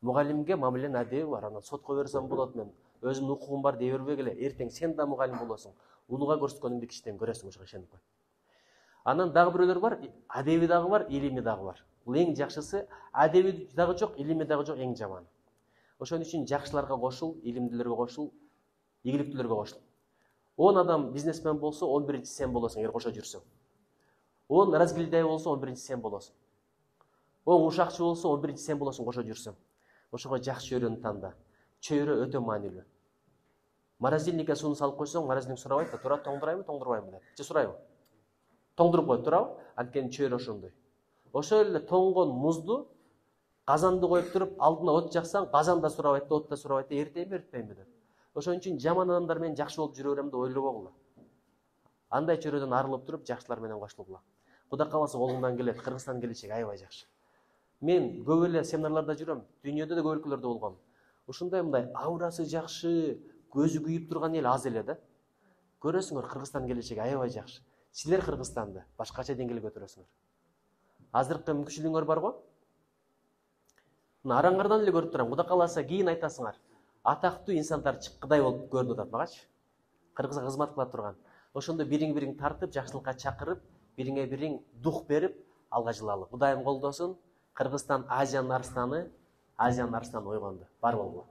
Мугалимге мамиленин адеби бар, анан сотко берсем болот, мен өзүмдүн укугум бар дей бербей эле, эртең сен да мугалим болосуң. Улууга көрсөткөнүңдү кичтен көрөсүң, ошого ишенип кой. Анан дагы бирөөлөр бар, адеби дагы бар, илими дагы бар. Бул эң жакшысы, адеби дагы жок, илими дагы жок, эң жаманы. Ошон үчүн жакшыларга кошул, илимдүүлөргө кошул, ийгиликтүүлөргө кошул. 10 адам бизнесмен болсо, 11-чи сен болосуң, эгер кошо жүрсөң. 10 разгильдай болсо, 11-чи сен болосуң. 10 ушакчы болсо, 11-чи сен болосуң, кошо жүрсөң. Ошого жакшы чөйрөнү танда. Чөйрө өтө маанилүү. Морозильникке сууну салып койсоң, морозильник сурабайт да, тура тоңдурайбы, тоңдурбайбы деп. Же сурайбы? Тоңдуруп коет, турабы? Анткени чөйрө ошондой. Ошол эле тоңгон музду казанды коюп туруп, алдына от жаксаң, казан да сурабайт да, от да сурабайт да, эртейби, эртпейби деп. Ошон үчүн жаман адамдар менен жакшы болуп жүрө берем деп ойлобогула. Андай чөйрөдөн арылып туруп, жакшылар менен кошулгула. Кудай кааласа колуңдан келет, Кыргызстан келечеги аябай жакшы. Мен көп эле семинарларда жүрөм, дүйнөдө да көп өлкөлөрдө болгом. Ушундай мындай аурасы жакшы, көзү күйүп турган эл аз эле да. Көрөсүңөр, Кыргызстан келечеги аябай жакшы. Силер Кыргызстанды башкача деңгээлге көтөрөсүңөр. Азыркы мүмкүнчүлүгүңөр бар го? Мына араңардан эле көрүп турам. Кудай кааласа кийин айтасыңар. Атактуу инсандар чыккыдай болуп көрүнүп атат магачы. Кыргызга кызмат кыла турган. Ошондо бириң-бириң тартып, жакшылыкка чакырып, бириңе-бириң дух берип, алга жылалы. Кудайым колдосун. Кыргызстан Азиянын арстаны, Азиянын арстаны ойгонду. Бар болгула.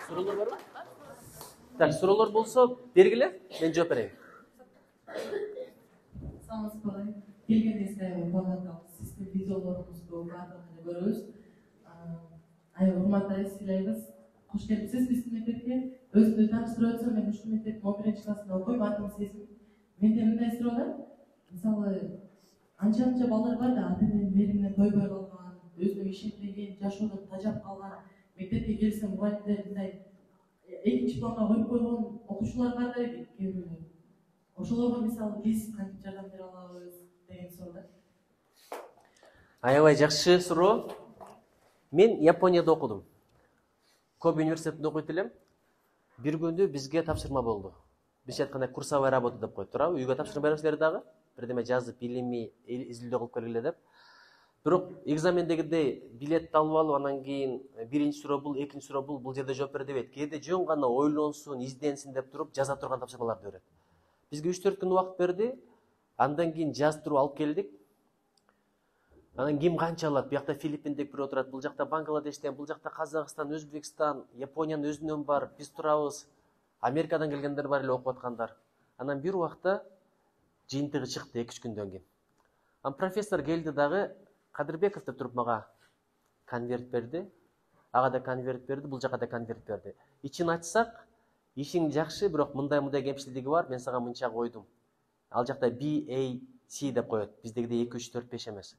Суроолор барбы? Так, суроолор болсо бергиле, мен жооп берейин. Саламатсызбы балдар. Келгениңизге кубанат. Сиздин видеолоруңузду баардыгын көрөбүз. Урматтуу силерибиз, кош келипсиз биздин мектепке. Өзүмдү тааныштырып өтсөм, мен ушул мектептин 11-чи классында окуйм, атым Сезим. Менде мындай суроо бар. Мисалы, анча балдар бар да, ата-эненин мээриминен тойбой калган, өзүнө ишенбеген, жашоодон тажап калган, мектепке келсе мугалимдер мындай экинчи планга коюп койгон окуучулар бар да кээ бирлер. Ошолорго мисалы биз кантип жардам бере алабыз деген суроо да. Аябай жакшы суроо. Мен Японияда окудум. Kobe университетинде окуйт элем. Бир күндү бизге тапшырма болду. Бизче айтканда курсовая работа деп коет, туурабы? Үйгө тапшырма бересиздер дагы. Бирдеме жазып, илимий изилдөө кылып келгиле деп. Бирок экзамендегидей билетти алып алып, анан кийин биринчи суроо бул, экинчи суроо бул жерде жооп бер дебейт. Кээде жөн гана ойлонсун, изденсин деп туруп жаза турган тапшырмаларды берет. Бизге 3-4 күн убакыт берди. Андан кийин жаздырып алып келдик. Анан ким канча алат? Биякта Филиппиндеги бирөө турат, бул жакта Бангладештен, бул жакта Казакстан, Өзбекстан, Япониянын өзүнөн бар, биз турабыз. Америкадан келгендер бар эле окуп аткандар. Анан бир убакта жыйынтыгы чыкты 2-3 күндөн кийин. Анан профессор келди дагы, Кадырбеков деп туруп мага конверт берди. Ага да конверт берди, бул жака да конверт берди. Ичин ачсак, ишиң жакшы, бирок мындай кемчилиги бар, мен сага мынча койдум. Ал жакта BAC деп коет, биздегидей 2 3 4 5 эмес.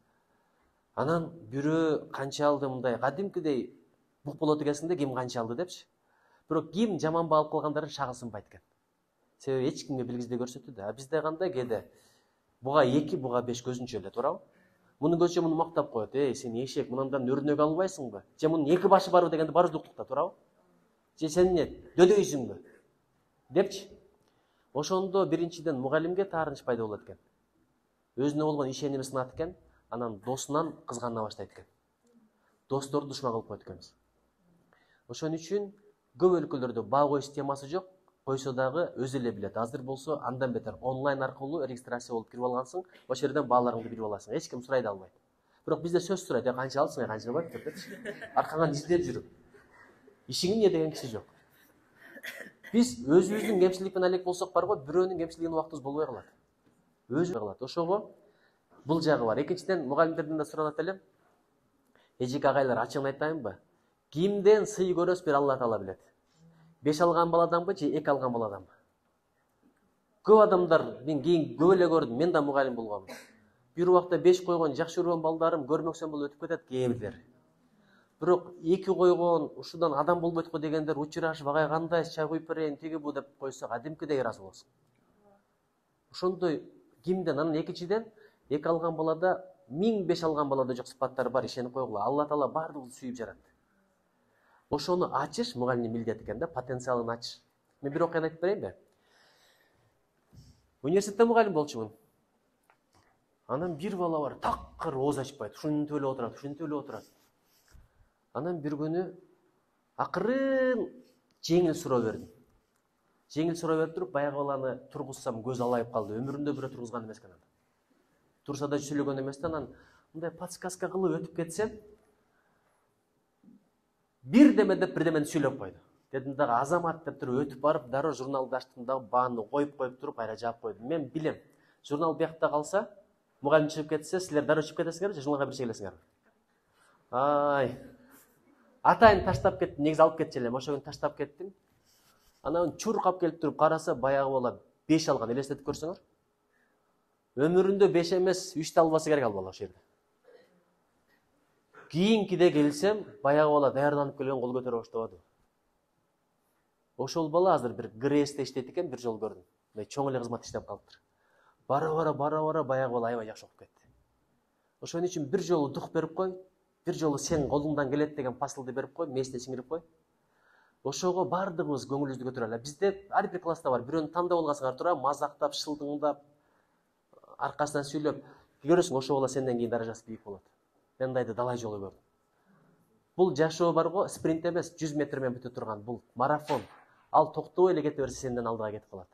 Анан бирөө канча алды мындай кадимкидей бук болот экенсиң да ким канча алды депчи. Бирок ким жаман баа алып калгандарын шагы сынбайт экен. Себеби эч кимге белгисиздей көрсөтүүдө. А бизде кандай кээде буга 2, буга 5 көзүнчө эле, туурабы? Муну көрсө муну мактап коет. Сен эшек, мындан өрнөк албайсыңбы? Же мунун 2 башы барбы дегенде баарыбыз уктукта, туурабы? Же сен эмне, дөдөйсүңбү? Депчи. Ошондо биринчиден мугалимге таарыныч пайда болот экен. Өзүнө болгон ишеними сынат экен, анан досунан кызгана баштайт экен. Досторду душман кылып коет экенбиз. Ошон үчүн көп өлкөлөрдө баа коюш системасы жок, койсо дагы өзү эле билет. Азыр болсо андан бетер онлайн аркылуу регистрация болуп кирип алгансың, ошол жерден бааларыңды билип аласың. Эч ким сурай да албайт. Бирок бизде сөз сурайт, канча алдың, канча албайт депчи. Аркаңан издеп жүрүп. Ишиң эмне деген киши жок. Биз өзүбүздүн кемчилик менен элек болсок бар го, бирөөнүн кемчилигин убактыбыз болбой калат. Өзү калат. Ошого бул жагы бар. Экинчиден мугалимдерден да суранат элем. Эжек агайлар ачыгын айтайынбы? Кимден сый көрөс бир Алла Таала билет. 5 алган баладанбы же 2 алган баладанбы? Көп адамдар мен кийин көп эле көрдүм, мен да мугалим болгонмун. Бир убакта 5 койгон жакшы көргөн балдарым көрмөксөн болуп өтүп кетет кээ бирлери. Бирок 2 койгон ушудан адам болбойт го дегендер учурашып агай кандай чай куюп берейин тиги бу деп койсо кадимкидей ыраазы болосуң. Ошондой кимден анан экинчиден 2 алган балада 1005 алган балада жок сыпаттар бар, ишенип койгула. Алла Таала баардыгыбызды сүйүп жаратты. Ошону ачыш мугалимдин милдети экен да, потенциалын ачыш. Мен бир окуяны айтып берейинби? Университетте мугалим болчумун. Анан бир бала бар, такыр ооз ачпайт, ушинтип эле отурат, ушинтип эле отурат. Анан бир күнү акырын жеңил суроо бердим. Жеңил суроо берип туруп, баягы баланы тургузсам көз алайып калды. Өмүрүндө бирөө тургузган эмес экен. Турса да сүйлөгөн эмес да, анан мындай подсказка кылып өтүп кетсем, бир деме деп бирдемени сүйлөп койду. Дедим дагы Азамат деп туруп өтүп барып, дароо журналды ачтым дагы бааны коюп туруп айра жаап койдум. Мен билем, журнал биякта калса, мугалим чыгып кетсе, силер дароо чыгып кетесиңер же журналга бирче келесиңерби? Ай. Атайын таштап кеттим, негизи алып кетчү элем, ошо күнү таштап кеттим. Анан чуркап келип туруп караса, баягы бала 5 алган, элестетип көрсөңөр. Өмүрүндө 5 эмес, 3 да албаса керек ал бала ошол жерде. Кийинкиде келсем, баягы бала даярданып келген кол көтөрө баштабады. Ошол бала азыр бир ГРСте иштейт экен, бир жолу көрдүм. Мындай чоң эле кызмат иштеп калыптыр. Бара бара баягы бала аябай жакшы окуп кетти. Ошон үчүн бир жолу дух берип кой, бир жолу сен колуңдан келет деген пасылды берип кой, мээсине сиңирип кой. Ошого бардыгыбыз көңүлүбүздү көтөрөлү. Бизде ар бир класста бар, бирөөнү тандап алгансыңар тура, мазактап, шылдыңдап, аркасынан сүйлөп, көрөсүң ошол бала сенден кийин даражасы бийик болот. Мен мындайды далай жолу көрдүм. Бул жашоо бар го, спринт эмес, 100 метр менен бүтө турган бул марафон. Ал токтобой эле кете берсе сенден алдыга кетип калат.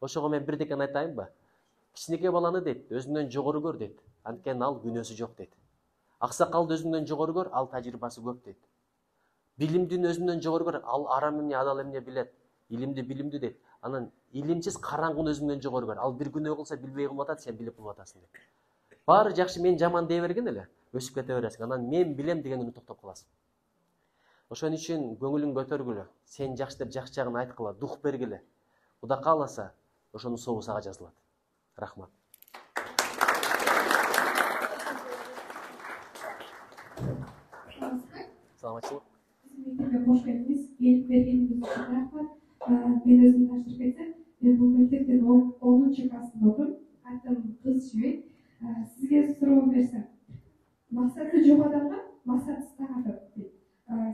Ошого мен бирдекени айтайынбы? Кичинекей баланы дейт, өзүңдөн жогору көр дейт. Анткени ал күнөөсү жок дейт. Аксакалды өзүңдөн жогору көр, ал тажрыйбасы көп дейт. Билимдүүнү өзүңдөн жогору көр, ал арам эмне, адал эмне билет. Илимди билимдүү дейт. Анан илимсиз караңгыны өзүңдөн жогору көр. Ал бир күнөө кылса билбей кылып атат, сен билип кылып атасың дейт. Баары жакшы, мен жаман дей бергин эле, өсүп кете бересиң. Анан мен билем деген күнү токтоп каласың. Ошон үчүн көңүлүң көтөргүлө, сен жакшы деп жакшы жагын айткыла, дух бергиле. Кудай кааласа, ошонун соогу сага жазылат. Рахмат. Саламатчылык. Мектепке кош келдиңиз, келип бергениңиз үчүн рахмат. Мен өзүм таштырып кетсем, мен бул мектептен 10-чу классында окуйм. Атым Кыз Жүйөт. Сизге суроо берсем, максаты жок адамга максатсыз тагатыр дейт.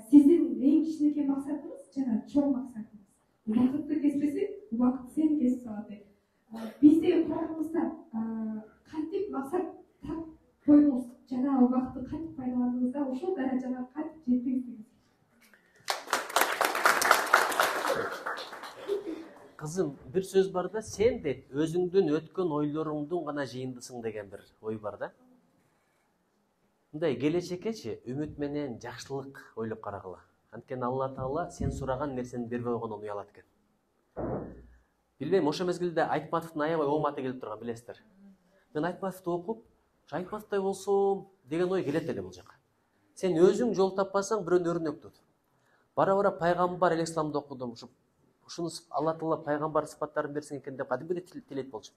Сиздин эң кичинекей максатыңыз жана чоң максатыңыз. Убакытты кеспесең, убакыт сени кесип салат дейт. Биздеги курамыбызда кантип максат коюңуз жана убакытты кантип пайдаландыңыз да ошол даражага кантип жеттиңиз? Кызым, бир сөз бар да, сен дейт, өзүңдүн өткөн ойлоруңдун гана жыйындысың деген бир ой бар да. Мындай келечеккечи үмүт менен жакшылык ойлоп карагыла. Анткени Алла Таала сен сураган нерсени бербей койгондон уялат экен. Билбейм, ошол мезгилде Айтматовдун аябай ооматы келип турган, билесиздер. Мен Айтматовду окуп, Айтматовдой болсом деген ой келет эле бул жака. Сен өзүң жол таппасаң, бирөөнү өрнөк тут. Бара пайгамбар алейхисаламды окудум. Ушуну Алла Таала пайгамбар сыпаттарын берсин экен деп кадимгидей тилейт болчу.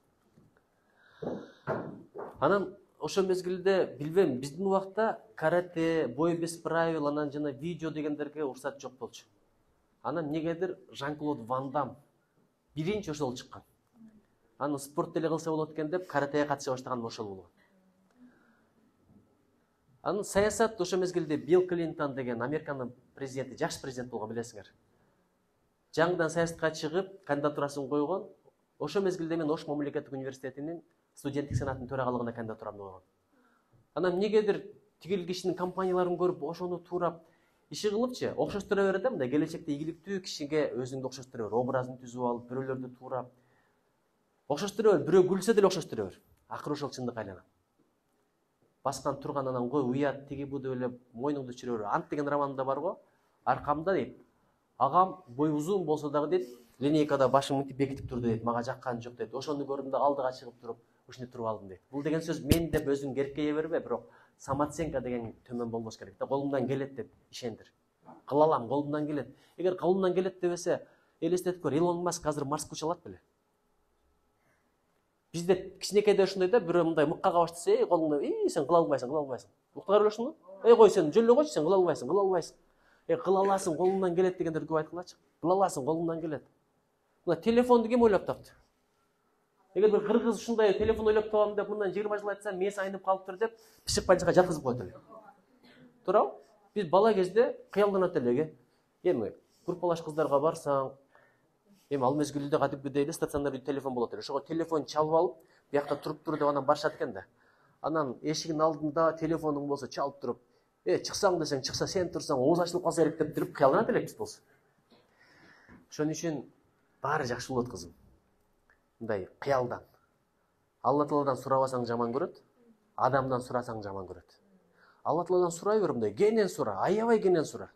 Анан ошол мезгилде билбейм, биздин убакта карате, бой без правил, анан жана видео дегендерге уруксат жок болчу. Анан эмнегедир Жан-Клод Ван Дам биринчи ошол чыккан. Анан спорт деле кылса болот экен деп каратеге катыша баштаган ошол болгон. Анан саясат ошол мезгилде Билл Клинтон деген Американын президенти, жаш президент болгон, билесиңер. Жаңыдан саясатка чыгып, кандидатурасын койгон. Ошол мезгилде мен Ош мамлекеттик университетинин студенттик сенатынын төрагалыгына кандидатурамды койгом. Анан эмнегедир тигил кишинин компанияларын көрүп, ошону туурап иши кылыпчы, окшоштура берет да, мындай келечекте ийгиликтүү кишиге өзүңдү окшоштура бер, образын түзүп алып, бирөөлөрдү туурап окшоштура бер, бирөө күлсө деле окшоштура бер. Акыры ошол чындыкка айланат. Баскан турган анан кой уят тиги бу деп эле мойнуңду чүрө бер. Ант деген романында бар го, аркамда дейт. Агам бой узун болсо дагы дейт, линейкада башын мынтип бекитип турду дейт, мага жаккан жок дейт. Ошону көрдүм да алдыга чыгып туруп, ушинтип туруп алдым дейт. Бул деген сөз мен деп өзүң керкейе бербе, бирок самооценка деген төмөн болбош керек да. Колумдан келет деп ишендир. Кыла алам, колумдан келет. Эгер колумдан келет дебесе, элестетип көр, Илон Маск азыр Марска уча алат беле? Бизде кичинекейде ушундай да, бирөө мындай мыккага баштаса, колуңда, сен кыла албайсың. Уктар белесиңби? Кой сен жөлө койчу, сен кыла албайсың. Кыла аласың, колуңдан келет дегендер көп айткылачы. Кыла аласың, колуңдан келет. Мына телефонду ким ойлоп тапты? Эгер бир кыргыз ушундай телефон ойлоп табам деп мындан 20 жыл айтса, мээси айнып калыптыр деп, пишип банчага жаткызып коет эле. Туурабы? Биз бала кезде кыялданат элеге. Эми группалаш кыздарга барсаң, эми ал мезгилде кадимгидей эле стационарный телефон болот эле. Ошого телефон чалып алып, биякта туруп тур деп анан барышат экен да. Анан эшигин алдында телефонуң болсо чалып туруп, чыксаң десең, чыкса сен турсаң, ооз ачылып калса керек деп туруп кыялданат элек биз болсо. Ошон үчүн баары жакшы болот кызым. Мындай кыялдан. Алла Тааладан сурабасаң жаман көрөт, адамдан сурасаң жаман көрөт. Алла Тааладан сурай бер, мындай кенен сура, аябай кенен сура.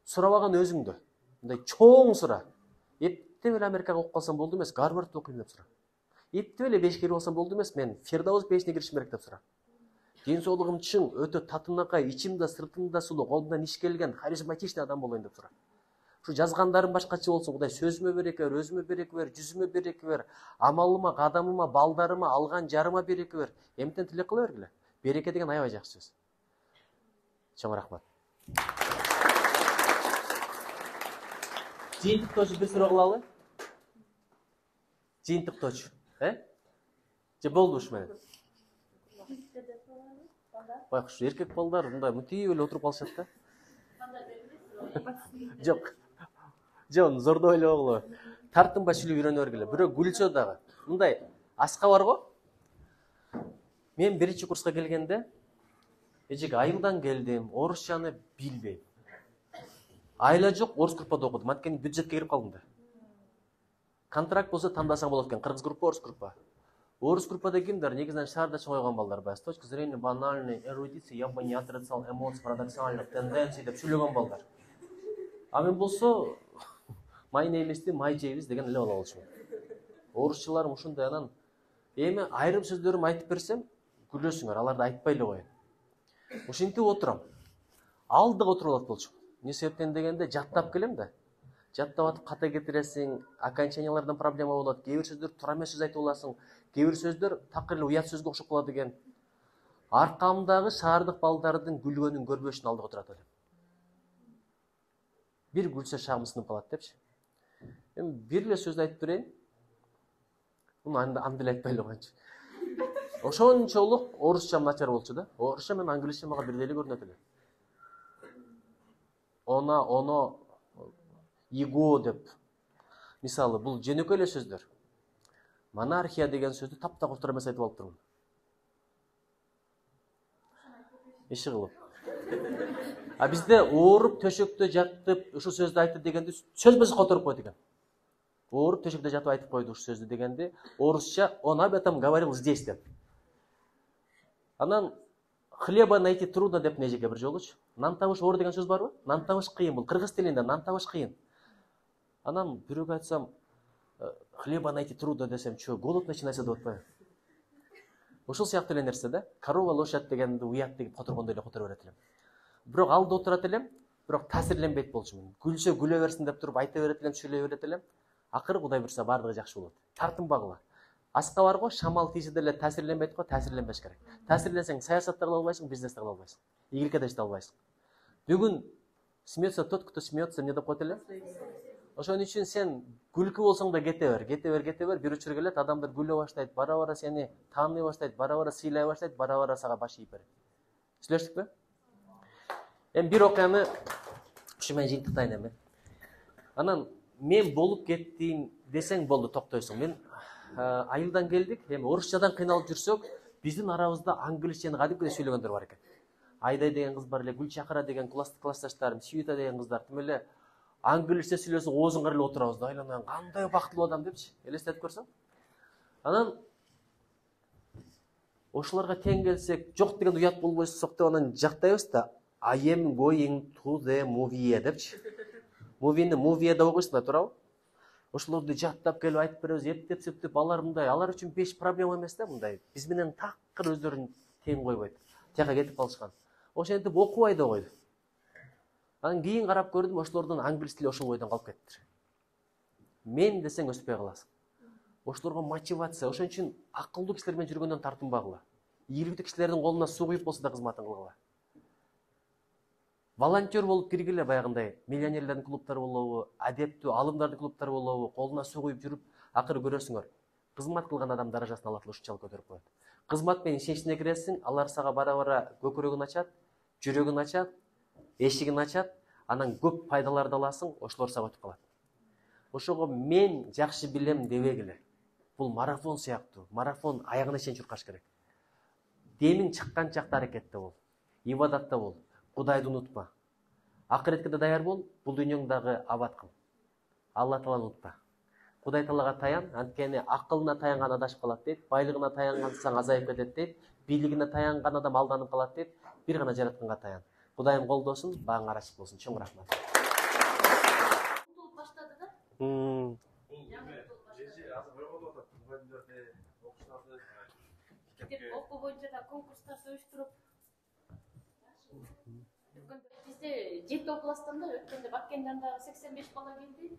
Сурабаган өзүңдө. Мындай чоң сура. Эптеп эле Америкага окуп калсам болду эмес, Гарвардты окуйм деп сура. Эптеп эле бешке кирип алсам болду эмес, мен Фирдаус бешине киришим керек деп сура. Ден соолугум чың, өтө татынакай, ичимде, сыртымда сулуу, колумдан иш келген, харизматичный адам болоюн деп сура. Ушу жазгандарым башкача болсун, Кудай сөзүмө береке бер, өзүмө береке бер, жүзүмө береке бер, амалыма, кадамыма, балдарыма, алган жарыма береке бер. Эмтен тилек кыла бергиле. Береке деген аябай жакшы сөз. Чоң рахмат. Жыйынтыктоочу бир суроо кылалы. Жыйынтыктоочу, же болду ушу менен? Байкуш, эркек балдар мындай мынтип эле отуруп калышат да. Жок. Жон, зордоп эле болгула. Тартынбай сүйлөп үйрөнө бергиле. Бирөө күлсө дагы. Мындай аска бар го. Мен биринчи курска келгенде, эжеге айылдан келдим, орусчаны билбейм. Айла жок, орус группада окудум. Анткени бюджетке кирип калдым да. Контракт болсо тандасаң болот экен, кыргыз группа, орус группа. Орус группада кимдер? Негизинен шаарда чоңойгон балдар бар. С точки зрения банальной эрудиции, я бы не отрицал эмоций, парадоксальных тенденций деп сүйлөгөн балдар. А мен болсо май неймести, май жейбиз деген эле бала болчумун. Орусчуларым ушундай, анан эми айрым сөздөрүм айтып берсем, күлөсүңөр, аларды айтпай эле коеюн. Ушинтип отурам. Алдыга отуруп алат болчумун. Не себептен дегенде жаттап келем да. Жаттап атып ката кетиресиң, окончаниялардан проблема болот. Кээ бир сөздөр туура эмес сөз айтып аласың. Кээ бир сөздөр такыр эле уят сөзгө окшоп калат экен. Аркамдагы шаардык балдардын күлгөнүн көрбөш үчүн алдыга отурат элем. Бир күлсө шагым сынып калат депчи. Эми бир эле сөздү айтып берейин. Муну анда эле айтпай эле коеюнчу. Ошончолук орусчам начар болчу да. Орусча менен англисча мага бирдей эле көрүнөт эле. Оно, его деп. Мисалы, бул жөнөкөй эле сөздөр. Монархия деген сөздү таптакыр туура эмес айтып алып турмун. Иши кылып. А бизде ооруп төшөктө жаттып ушул сөздү айтты дегенде сөзбөз которуп койду экен. Ооруп төшөктө жатып айтып койду ушул сөздү дегенде орусча он об этом говорил здесь деп. Анан хлеба найти трудно деп нежеге бир жолучу. Нан табыш оор деген сөз барбы? Нан табыш кыйын, бул кыргыз тилинде нан табыш кыйын. Анан бирөөгө айтсам, хлеба найти трудно десем, чё, голод начинается деп атпайбы? Ошол сыяктуу эле нерсе да. Корова, лошадь дегенди уят деп которгондой эле которо берет элем. Бирок алда отурат элем, бирок таасирленбейт болчумун. Күлсө күлө берсин деп туруп айта берет элем, сүйлөй берет элем. Акыры Кудай буйрса баардыгы жакшы болот. Тартынбагыла. Аска бар го, шамал тийсе деле таасирленбейт го, таасирленбеш керек. Таасирленсең саясатта кыла албайсың, бизнесте кыла албайсың. Ийгиликке иштей албайсың. Бүгүн смеется тот, кто смеется, эмне деп коет эле? Ошон үчүн сен күлкү болсоң да кете бер. Бир учур келет, адамдар күлө баштайт, бара-бара сени тааный баштайт, бара-бара сыйлай баштайт, бара-бара сага баш ийип берет. Сүйлөштүкпү? Эми бир окуяны ушу менен жыйынтыктайын эми. Анан мен болуп кеттим десең болду, токтойсуң. Мен айылдан келдик, эми орусчадан кыйналып жүрсөк, биздин арабызда англисчени кадимкидей сүйлөгөндөр бар экен. Айдай деген кыз бар эле, Гүлчакыра деген классташтарым, Сүйүта деген кыздар, тим эле англисче сүйлөсөк оозун карап эле отурабыз да, айланан кандай бактылуу адам депчи, элестетип көрсөң. Анан ошолорго тең келсек, жок деген уят болбойсук деп анан жактайбыз да, I am going to the movie депчи. Мувини мувиеде окуйсуңдар, туурабы? Ошолорду жаттап келип айтып беребиз, эптеп, алар мындай, алар үчүн беш проблема эмес да мындай. Биз менен такыр өздөрүн тең койбойт. Тияка кетип калышкан. Ошентип окубай да койду. Анан кийин карап көрдүм, ошолордун англис тили ошол бойдон калып кетти. Мен десең өспөй каласың. Ошолорго мотивация, ошон үчүн акылдуу кишилер менен жүргөндөн тартынбагыла. Ийгиликтүү кишилердин колуна суу куюп болсо да кызматын кылгыла. Волонтер болуп киргиле, баягындай миллионерлердин клубтары болобу, адептүү алымдардын клубтары болобу, колуна суу куюп жүрүп, акыры көрөсүңөр. Кызмат кылган адам даражасын алат эле ушунчалык көтөрүп коет. Кызмат менен ишеничине киресиң, алар сага бара-бара көкүрөгүн ачат, жүрөгүн ачат, эшигин ачат, анан көп пайдаларды аласың, ошолор сага өтүп калат. Ошого мен жакшы билем дебегиле. Бул марафон сыяктуу. Марафон аягына чейин чуркаш керек. Демиң чыккан чакта аракетте бол. Ибадатта бол. Кудайды унутма. Акыретке да даяр бол, бул дүйнөңдөгү абад кыл. Алла Тааланы унутма. Кудай Таалага таян, анткени акылына таянган адашып калат дейт, байлыгына таянгансаң азайып кетет дейт, бийлигине таянган адам алданып калат дейт, бир гана жаратканга таян. Кудайым колдосун, багың ачык болсун. Чоң рахмат. Баштады да. Азыр ойгонуп атат. Мугалимдерди окуштарды Окуу боюнча да конкурстарды уюштуруп. Бизде 7 класстан да өткөндө Баткенден дагы 85 бала келди.